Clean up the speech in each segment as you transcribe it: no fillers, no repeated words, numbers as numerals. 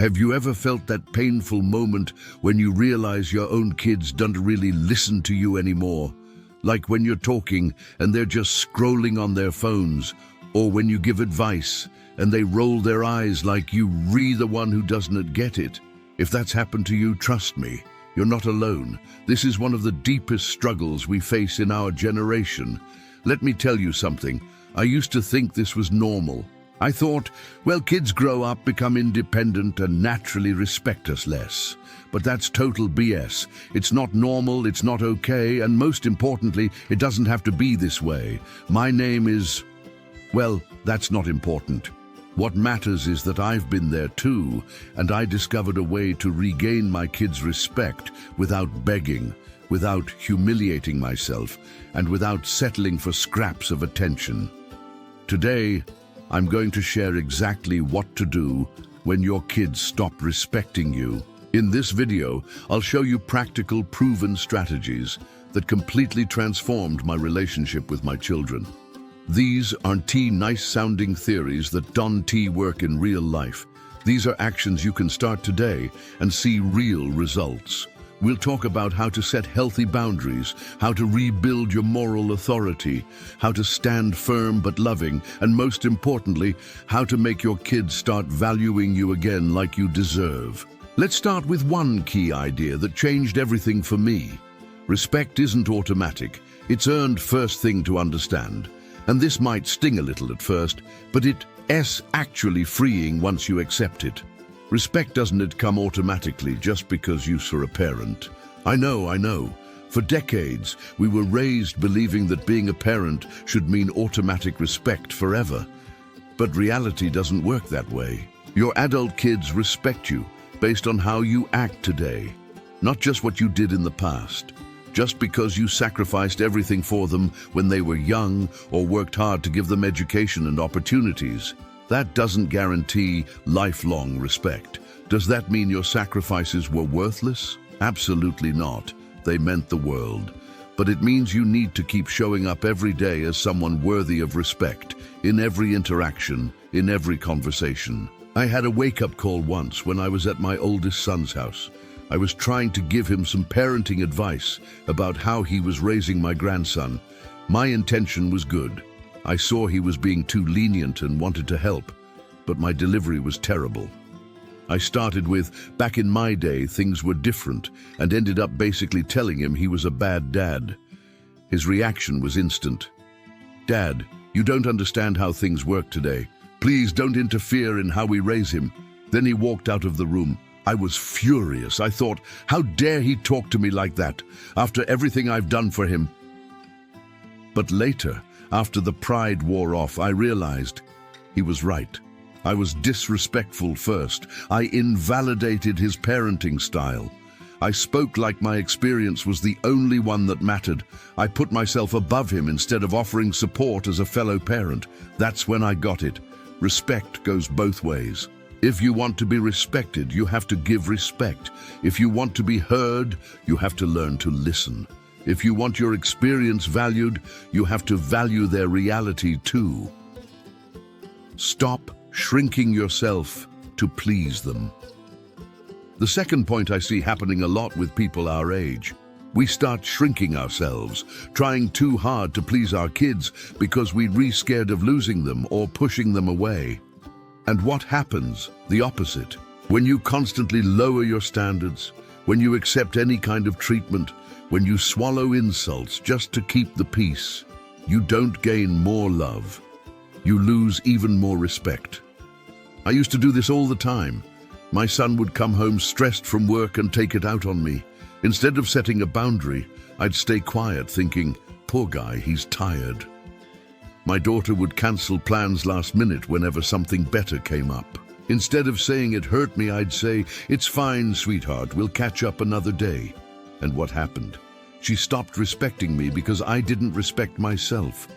Have you ever felt that painful moment when you realize your own kids don't really listen to you anymore? Like when you're talking and they're just scrolling on their phones, or when you give advice and they roll their eyes like you're the one who doesn't get it. If that's happened to you, trust me, you're not alone. This is one of the deepest struggles we face in our generation. Let me tell you something. I used to think this was normal. I thought, well, kids grow up, become independent, and naturally respect us less. But that's total BS. It's not normal, it's not okay, and most importantly, it doesn't have to be this way. My name is... well, that's not important. What matters is that I've been there too, and I discovered a way to regain my kids' respect without begging, without humiliating myself, and without settling for scraps of attention. Today, I'm going to share exactly what to do when your kids stop respecting you. In this video, I'll show you practical, proven strategies that completely transformed my relationship with my children. These aren't nice-sounding theories that don't work in real life. These are actions you can start today and see real results. We'll talk about how to set healthy boundaries, how to rebuild your moral authority, how to stand firm but loving, and most importantly, how to make your kids start valuing you again like you deserve. Let's start with one key idea that changed everything for me. Respect isn't automatic. It's earned first thing to understand. And this might sting a little at first, but it's actually freeing once you accept it. Respect doesn't come automatically just because you're a parent. I know. For decades, we were raised believing that being a parent should mean automatic respect forever. But reality doesn't work that way. Your adult kids respect you based on how you act today, not just what you did in the past. Just because you sacrificed everything for them when they were young or worked hard to give them education and opportunities, that doesn't guarantee lifelong respect. Does that mean your sacrifices were worthless? Absolutely not. They meant the world. But it means you need to keep showing up every day as someone worthy of respect, in every interaction, in every conversation. I had a wake-up call once when I was at my oldest son's house. I was trying to give him some parenting advice about how he was raising my grandson. My intention was good. I saw he was being too lenient and wanted to help, but my delivery was terrible. I started with, back in my day, things were different, and ended up basically telling him he was a bad dad. His reaction was instant. "Dad, you don't understand how things work today. Please don't interfere in how we raise him." Then he walked out of the room. I was furious. I thought, how dare he talk to me like that, after everything I've done for him? But later, after the pride wore off, I realized he was right. I was disrespectful first. I invalidated his parenting style. I spoke like my experience was the only one that mattered. I put myself above him instead of offering support as a fellow parent. That's when I got it. Respect goes both ways. If you want to be respected, you have to give respect. If you want to be heard, you have to learn to listen. If you want your experience valued, you have to value their reality too. Stop shrinking yourself to please them. The second point I see happening a lot with people our age. We start shrinking ourselves, trying too hard to please our kids because we're scared of losing them or pushing them away. And what happens? The opposite. When you constantly lower your standards, when you accept any kind of treatment, when you swallow insults just to keep the peace, you don't gain more love. You lose even more respect. I used to do this all the time. My son would come home stressed from work and take it out on me. Instead of setting a boundary, I'd stay quiet thinking, poor guy, he's tired. My daughter would cancel plans last minute whenever something better came up. Instead of saying it hurt me, I'd say, "It's fine, sweetheart, we'll catch up another day." And what happened? She stopped respecting me because I didn't respect myself.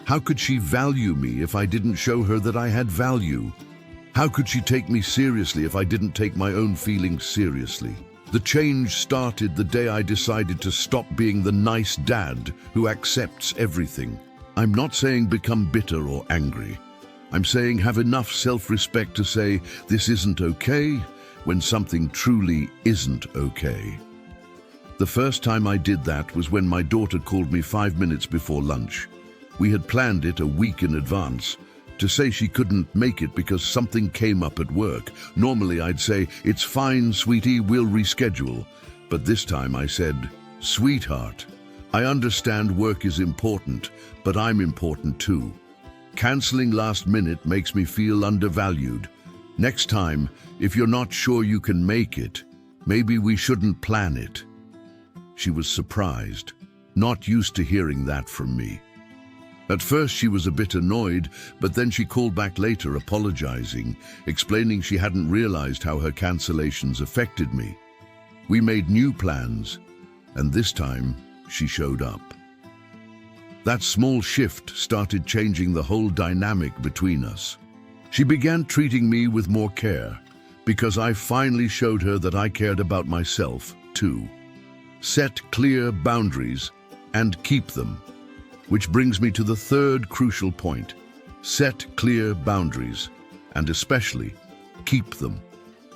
How could she value me if I didn't show her that I had value? How could she take me seriously if I didn't take my own feelings seriously? The change started the day I decided to stop being the nice dad who accepts everything. I'm not saying become bitter or angry. I'm saying have enough self-respect to say, this isn't okay, when something truly isn't okay. The first time I did that was when my daughter called me 5 minutes before lunch. We had planned it a week in advance, to say she couldn't make it because something came up at work. Normally I'd say, "It's fine, sweetie, we'll reschedule." But this time I said, "Sweetheart, I understand work is important, but I'm important too. Canceling last minute makes me feel undervalued. Next time, if you're not sure you can make it, maybe we shouldn't plan it." She was surprised, not used to hearing that from me. At first she was a bit annoyed, but then she called back later apologizing, explaining she hadn't realized how her cancellations affected me. We made new plans, and this time she showed up. That small shift started changing the whole dynamic between us. She began treating me with more care, because I finally showed her that I cared about myself too. Set clear boundaries and keep them. Which brings me to the third crucial point. Set clear boundaries, and especially keep them.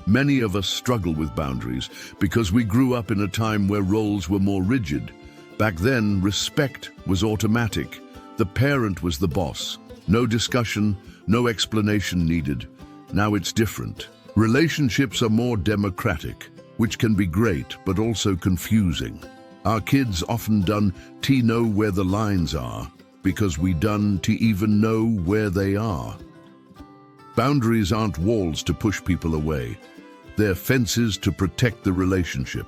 Many of us struggle with boundaries because we grew up in a time where roles were more rigid. Back then, respect was automatic. The parent was the boss. No discussion, no explanation needed. Now it's different. Relationships are more democratic, which can be great but also confusing. Our kids often don't know where the lines are because we don't even know where they are. Boundaries aren't walls to push people away. They're fences to protect the relationship.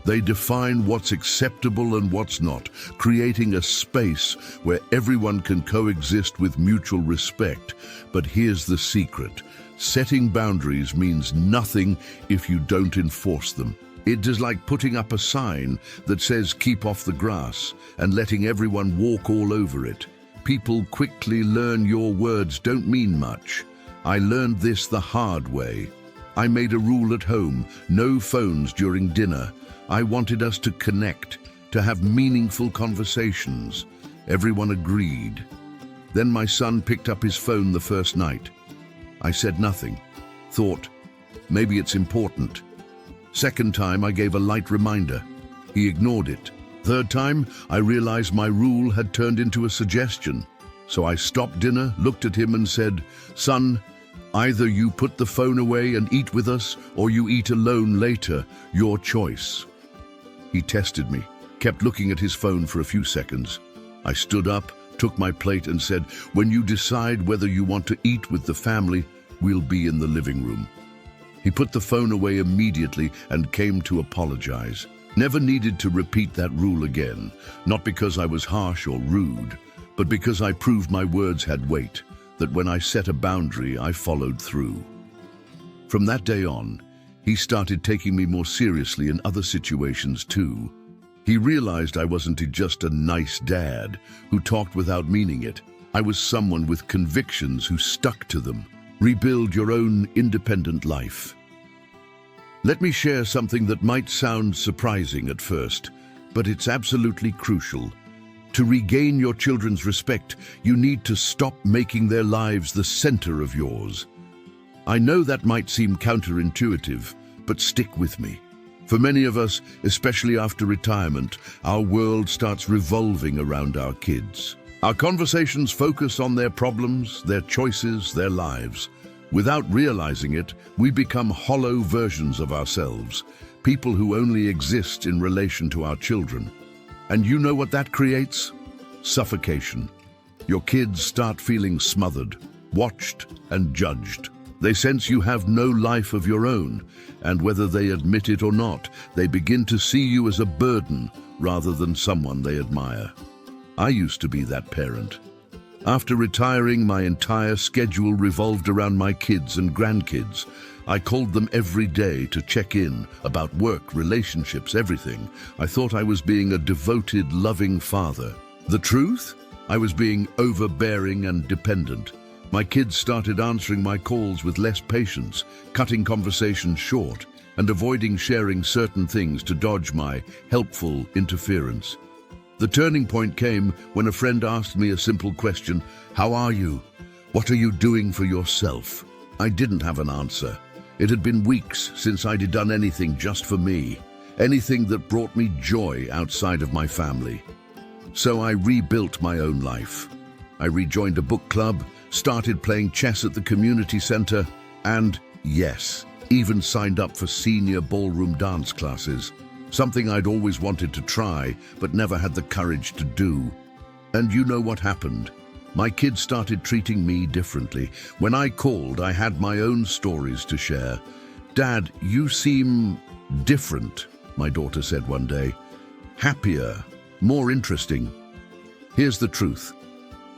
They define what's acceptable and what's not, creating a space where everyone can coexist with mutual respect. But here's the secret. Setting boundaries means nothing if you don't enforce them. It is like putting up a sign that says "keep off the grass" and letting everyone walk all over it. People quickly learn your words don't mean much. I learned this the hard way. I made a rule at home: no phones during dinner. I wanted us to connect, to have meaningful conversations. Everyone agreed. Then my son picked up his phone the first night. I said nothing. Thought, maybe it's important. Second time, I gave a light reminder. He ignored it. Third time, I realized my rule had turned into a suggestion. So I stopped dinner, looked at him and said, "Son, either you put the phone away and eat with us, or you eat alone later. Your choice." He tested me, kept looking at his phone for a few seconds. I stood up, took my plate and said, "When you decide whether you want to eat with the family, we'll be in the living room." He put the phone away immediately and came to apologize. Never needed to repeat that rule again, not because I was harsh or rude, but because I proved my words had weight, that when I set a boundary, I followed through. From that day on, he started taking me more seriously in other situations too. He realized I wasn't just a nice dad who talked without meaning it. I was someone with convictions who stuck to them. Rebuild your own independent life. Let me share something that might sound surprising at first, but it's absolutely crucial. To regain your children's respect, you need to stop making their lives the center of yours. I know that might seem counterintuitive, but stick with me. For many of us, especially after retirement, our world starts revolving around our kids. Our conversations focus on their problems, their choices, their lives. Without realizing it, we become hollow versions of ourselves, people who only exist in relation to our children. And you know what that creates? Suffocation. Your kids start feeling smothered, watched, and judged. They sense you have no life of your own, and whether they admit it or not, they begin to see you as a burden rather than someone they admire. I used to be that parent. After retiring, my entire schedule revolved around my kids and grandkids. I called them every day to check in about work, relationships, everything. I thought I was being a devoted, loving father. The truth? I was being overbearing and dependent. My kids started answering my calls with less patience, cutting conversations short, and avoiding sharing certain things to dodge my helpful interference. The turning point came when a friend asked me a simple question: "How are you? What are you doing for yourself?" I didn't have an answer. It had been weeks since I'd done anything just for me, anything that brought me joy outside of my family. So I rebuilt my own life. I rejoined a book club, started playing chess at the community center, and, yes, even signed up for senior ballroom dance classes, something I'd always wanted to try but never had the courage to do. And you know what happened? My kids started treating me differently. When I called, I had my own stories to share. "Dad, you seem different," my daughter said one day. "Happier, more interesting." Here's the truth.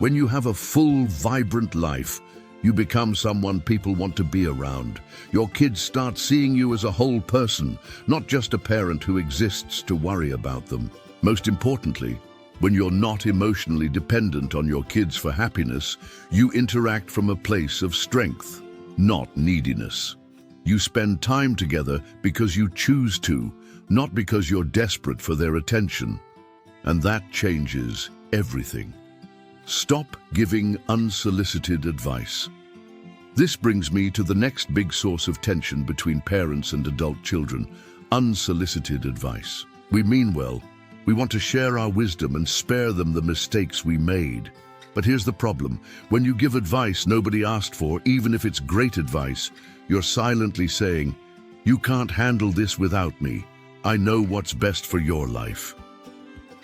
When you have a full, vibrant life, you become someone people want to be around. Your kids start seeing you as a whole person, not just a parent who exists to worry about them. Most importantly, when you're not emotionally dependent on your kids for happiness, you interact from a place of strength, not neediness. You spend time together because you choose to, not because you're desperate for their attention. And that changes everything. Stop giving unsolicited advice. This brings me to the next big source of tension between parents and adult children: unsolicited advice. We mean well. We want to share our wisdom and spare them the mistakes we made. But here's the problem. When you give advice nobody asked for, even if it's great advice, you're silently saying, "You can't handle this without me. I know what's best for your life."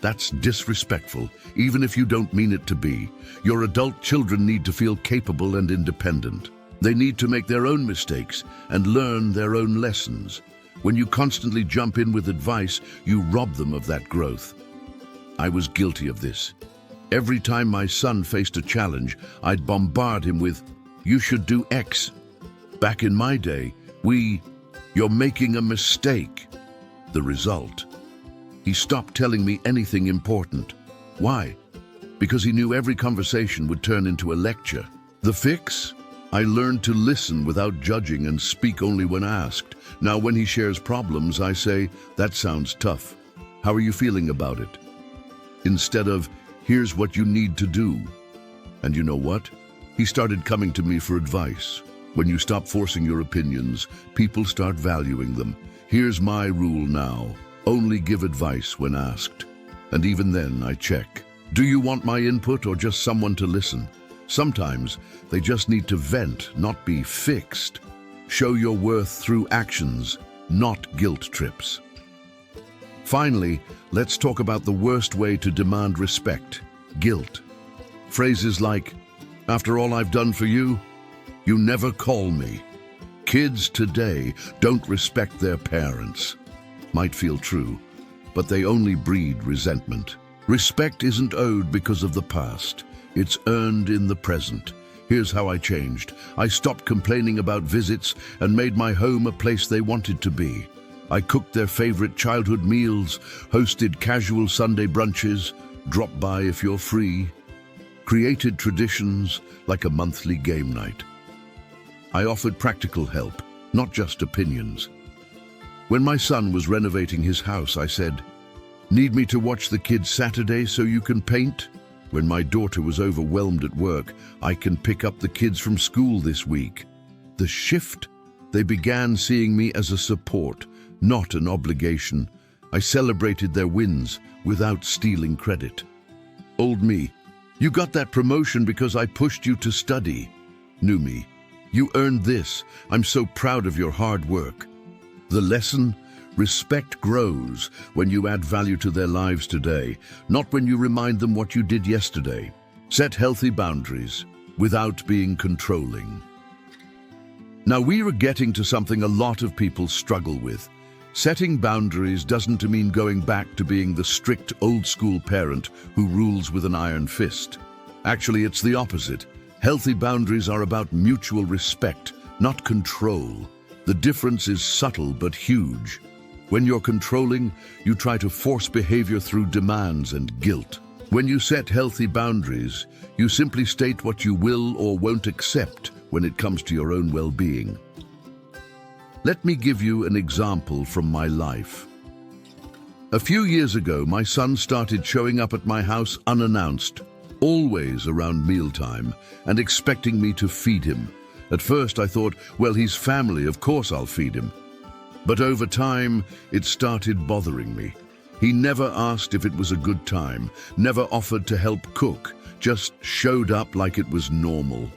That's disrespectful, even if you don't mean it to be. Your adult children need to feel capable and independent. They need to make their own mistakes and learn their own lessons. When you constantly jump in with advice, you rob them of that growth. I was guilty of this. Every time my son faced a challenge, I'd bombard him with, "You should do X." Back in my day, "You're making a mistake." The result? He stopped telling me anything important. Why? Because he knew every conversation would turn into a lecture. The fix? I learned to listen without judging and speak only when asked. Now when he shares problems, I say, "That sounds tough. How are you feeling about it?" Instead of, "Here's what you need to do." And you know what? He started coming to me for advice. When you stop forcing your opinions, people start valuing them. Here's my rule now. Only give advice when asked. And even then, I check. Do you want my input or just someone to listen? Sometimes they just need to vent, not be fixed. Show your worth through actions, not guilt trips. Finally, let's talk about the worst way to demand respect: guilt. Phrases like, "After all I've done for you, you never call me." Kids today don't respect their parents. Might feel true, but they only breed resentment. Respect isn't owed because of the past. It's earned in the present. Here's how I changed. I stopped complaining about visits and made my home a place they wanted to be. I cooked their favorite childhood meals, hosted casual Sunday brunches, drop by if you're free, created traditions like a monthly game night. I offered practical help, not just opinions. When my son was renovating his house, I said, "Need me to watch the kids Saturday so you can paint?" When my daughter was overwhelmed at work, "I can pick up the kids from school this week." The shift? They began seeing me as a support, not an obligation. I celebrated their wins without stealing credit. Old me, "You got that promotion because I pushed you to study." New me, "You earned this. I'm so proud of your hard work." The lesson? Respect grows when you add value to their lives today, not when you remind them what you did yesterday. Set healthy boundaries without being controlling. Now we are getting to something a lot of people struggle with. Setting boundaries doesn't mean going back to being the strict old-school parent who rules with an iron fist. Actually, it's the opposite. Healthy boundaries are about mutual respect, not control. The difference is subtle but huge. When you're controlling, you try to force behavior through demands and guilt. When you set healthy boundaries, you simply state what you will or won't accept when it comes to your own well-being. Let me give you an example from my life. A few years ago, my son started showing up at my house unannounced, always around mealtime, and expecting me to feed him. At first I thought, well, he's family, of course I'll feed him. But over time, it started bothering me. He never asked if it was a good time, never offered to help cook, just showed up like it was normal.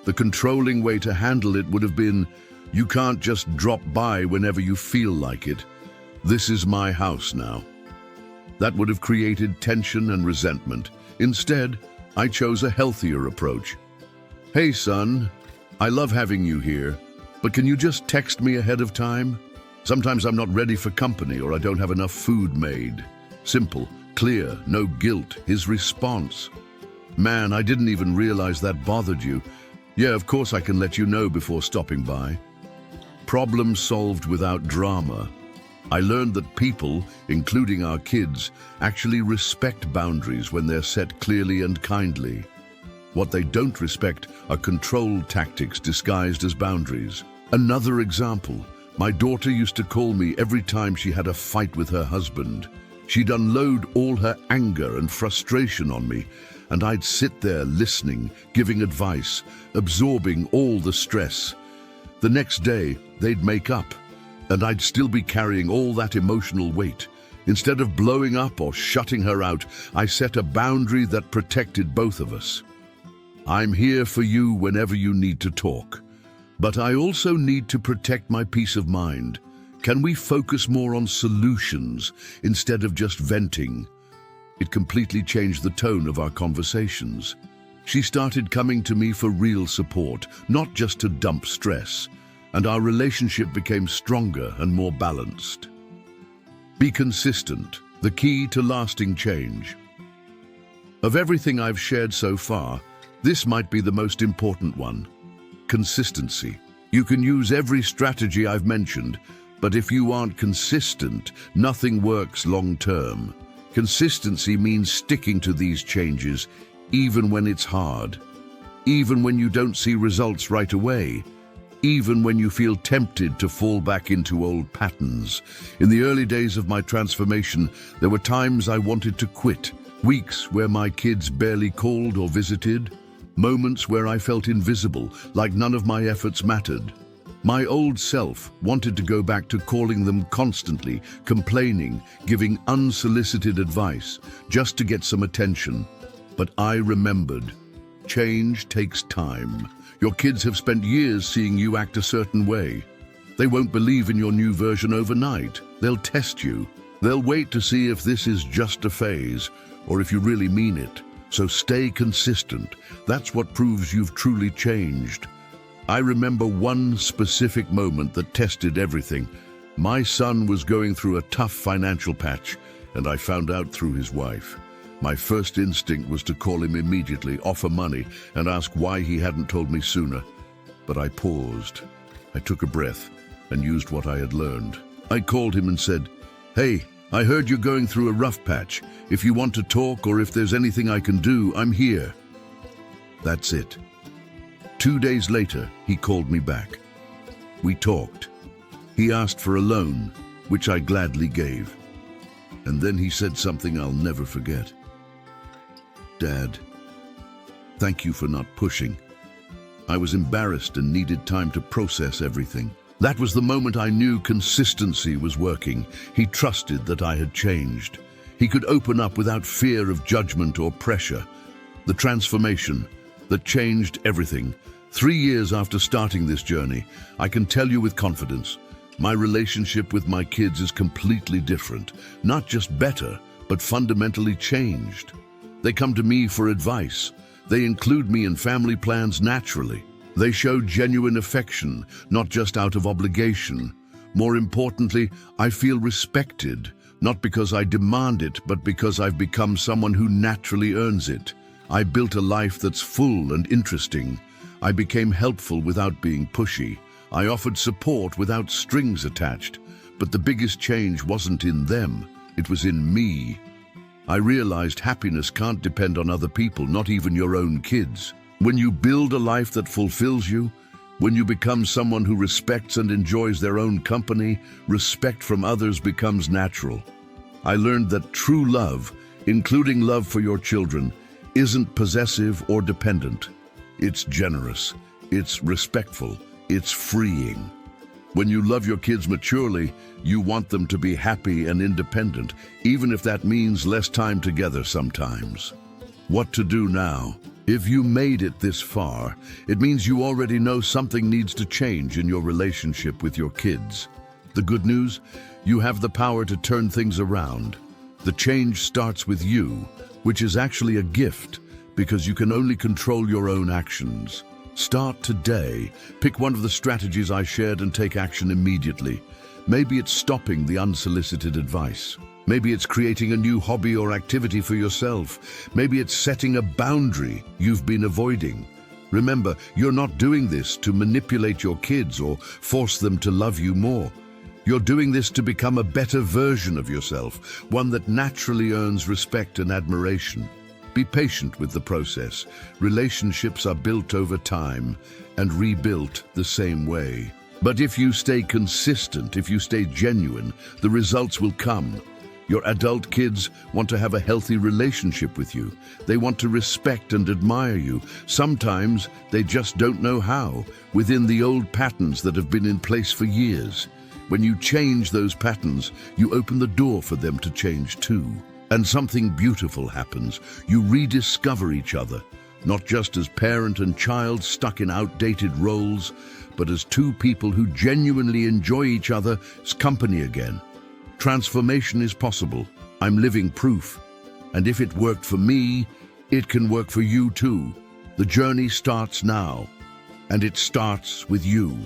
The controlling way to handle it would have been, you can't just drop by whenever you feel like it. This is my house now. That would have created tension and resentment. Instead, I chose a healthier approach. Hey son, I love having you here, but can you just text me ahead of time? Sometimes I'm not ready for company or I don't have enough food made. Simple, clear, no guilt, his response. Man, I didn't even realize that bothered you. Yeah, of course I can let you know before stopping by. Problem solved without drama. I learned that people, including our kids, actually respect boundaries when they're set clearly and kindly. What they don't respect are control tactics disguised as boundaries. Another example, my daughter used to call me every time she had a fight with her husband. She'd unload all her anger and frustration on me, and I'd sit there listening, giving advice, absorbing all the stress. The next day, they'd make up, and I'd still be carrying all that emotional weight. Instead of blowing up or shutting her out, I set a boundary that protected both of us. I'm here for you whenever you need to talk, but I also need to protect my peace of mind. Can we focus more on solutions instead of just venting? It completely changed the tone of our conversations. She started coming to me for real support, not just to dump stress, and our relationship became stronger and more balanced. Be consistent, the key to lasting change. Of everything I've shared so far, this might be the most important one. Consistency. You can use every strategy I've mentioned, but if you aren't consistent, nothing works long term. Consistency means sticking to these changes, even when it's hard, even when you don't see results right away, even when you feel tempted to fall back into old patterns. In the early days of my transformation, there were times I wanted to quit, weeks where my kids barely called or visited, moments where I felt invisible, like none of my efforts mattered. My old self wanted to go back to calling them constantly, complaining, giving unsolicited advice, just to get some attention. But I remembered, change takes time. Your kids have spent years seeing you act a certain way. They won't believe in your new version overnight. They'll test you. They'll wait to see if this is just a phase, or if you really mean it. So stay consistent. That's what proves you've truly changed. I remember one specific moment that tested everything. My son was going through a tough financial patch, and I found out through his wife. My first instinct was to call him immediately, offer money, and ask why he hadn't told me sooner. But I paused. I took a breath and used what I had learned. I called him and said, "Hey, I heard you're going through a rough patch. If you want to talk or if there's anything I can do, I'm here." That's it. 2 days later, he called me back. We talked. He asked for a loan, which I gladly gave. And then he said something I'll never forget. "Dad, thank you for not pushing. I was embarrassed and needed time to process everything." That was the moment I knew consistency was working. He trusted that I had changed. He could open up without fear of judgment or pressure. The transformation that changed everything. 3 years after starting this journey, I can tell you with confidence, my relationship with my kids is completely different. Not just better, but fundamentally changed. They come to me for advice. They include me in family plans naturally. They show genuine affection, not just out of obligation. More importantly, I feel respected, not because I demand it, but because I've become someone who naturally earns it. I built a life that's full and interesting. I became helpful without being pushy. I offered support without strings attached. But the biggest change wasn't in them, it was in me. I realized happiness can't depend on other people, not even your own kids. When you build a life that fulfills you, when you become someone who respects and enjoys their own company, respect from others becomes natural. I learned that true love, including love for your children, isn't possessive or dependent. It's generous. It's respectful. It's freeing. When you love your kids maturely, you want them to be happy and independent, even if that means less time together sometimes. What to do now? If you made it this far, it means you already know something needs to change in your relationship with your kids. The good news? You have the power to turn things around. The change starts with you, which is actually a gift, because you can only control your own actions. Start today. Pick one of the strategies I shared and take action immediately. Maybe it's stopping the unsolicited advice. Maybe it's creating a new hobby or activity for yourself. Maybe it's setting a boundary you've been avoiding. Remember, you're not doing this to manipulate your kids or force them to love you more. You're doing this to become a better version of yourself, one that naturally earns respect and admiration. Be patient with the process. Relationships are built over time and rebuilt the same way. But if you stay consistent, if you stay genuine, the results will come. Your adult kids want to have a healthy relationship with you. They want to respect and admire you. Sometimes they just don't know how, within the old patterns that have been in place for years. When you change those patterns, you open the door for them to change too. And something beautiful happens. You rediscover each other, not just as parent and child stuck in outdated roles, but as two people who genuinely enjoy each other's company again. Transformation is possible. I'm living proof. And if it worked for me, it can work for you too. The journey starts now, and it starts with you.